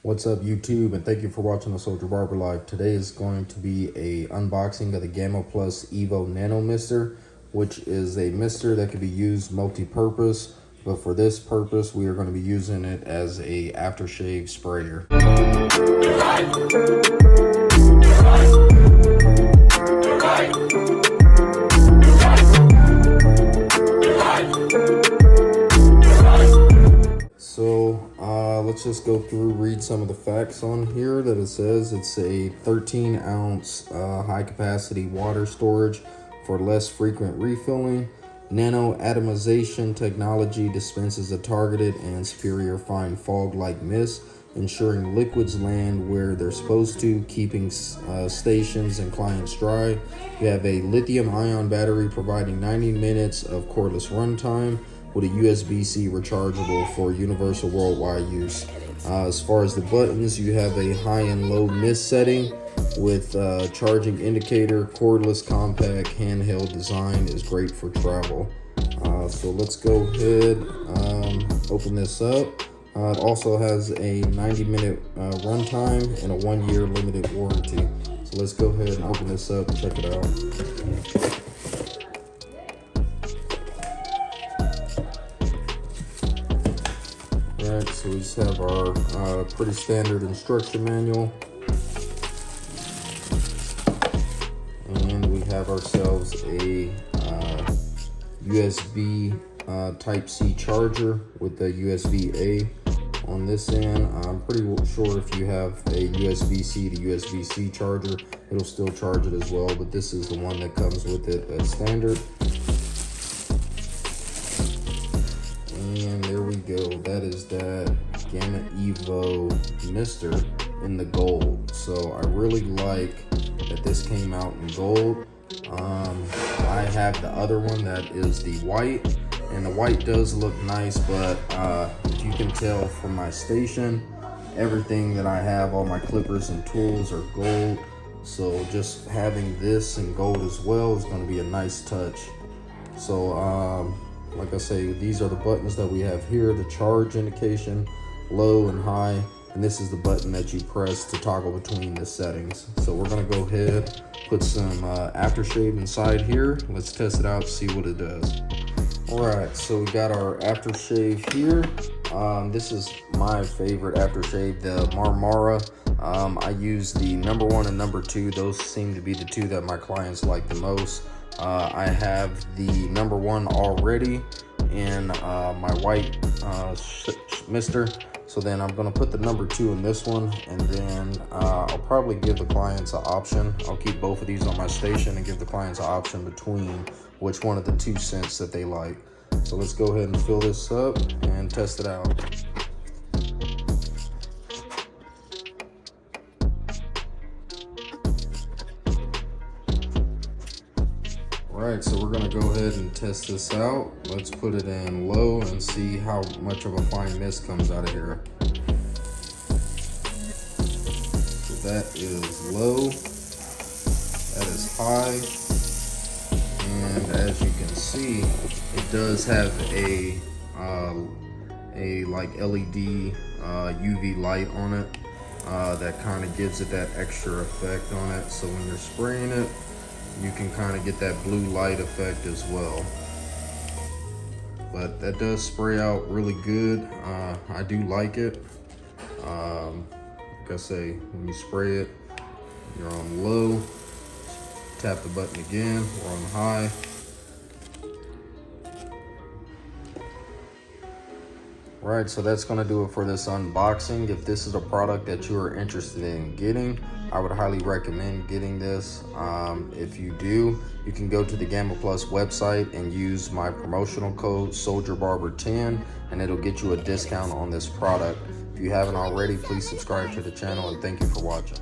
What's up YouTube, and thank you for watching the Soldier Barber Live. Today is going to be a unboxing of the Gamma Evo Nano Mister, which is a mister that can be used multi-purpose, but for this purpose we are going to be using it as a aftershave sprayer. So let's just go through, read some of the facts on here that it says. It's a 13-ounce high capacity water storage for less frequent refilling. Nano atomization technology dispenses a targeted and superior fine fog-like mist, ensuring liquids land where they're supposed to, keeping stations and clients dry. You have a lithium-ion battery providing 90 minutes of cordless runtime, with a USB-C rechargeable for universal worldwide use. As far as the buttons, you have a high and low mist setting with charging indicator. Cordless, compact, handheld design is great for travel. So let's go ahead, open this up. It also has a 90-minute runtime and a 1-year limited warranty. So let's go ahead and open this up and check it out. Alright, so we just have our pretty standard instruction manual, and we have ourselves a USB Type-C charger with a USB-A on this end. I'm pretty sure if you have a USB-C to USB-C charger, it'll still charge it as well, but this is the one that comes with it as standard. And there we go. That is that Gamma Evo Mister in the gold. So I really like that this came out in gold. I have the other one that is the white, and the white does look nice, but if you can tell from my station, everything that I have, all my clippers and tools are gold. So just having this in gold as well is going to be a nice touch. So like I say, these are the buttons that we have here: the charge indication, low and high, and this is the button that you press to toggle between the settings. So we're gonna go ahead, put some aftershave inside here. Let's test it out, see what it does. All right, so we got our aftershave here. This is my favorite aftershave, the Marmara. I use the number 1 and number 2. Those seem to be the two that my clients like the most. I have the number 1 already in my white mister, so then I'm going to put the number 2 in this one, and then I'll probably give the clients an option. I'll keep both of these on my station and give the clients an option between which one of the 2 scents that they like. So let's go ahead and fill this up and test it out. Alright, so we're going to go ahead and test this out. Let's put it in low and see how much of a fine mist comes out of here. So that is low, that is high, and as you can see, it does have a like LED UV light on it that kind of gives it that extra effect on it. So when you're spraying it, you can kind of get that blue light effect as well. But that does spray out really good. I do like it. Like I say, when you spray it, you're on low, tap the button again, we're on high. Right, so that's going to do it for this unboxing. If this is a product that you are interested in getting, I would highly recommend getting this. If you do, you can go to the Gamma Plus website and use my promotional code SoldierBarber10, and it'll get you a discount on this product. If you haven't already, please subscribe to the channel, and thank you for watching.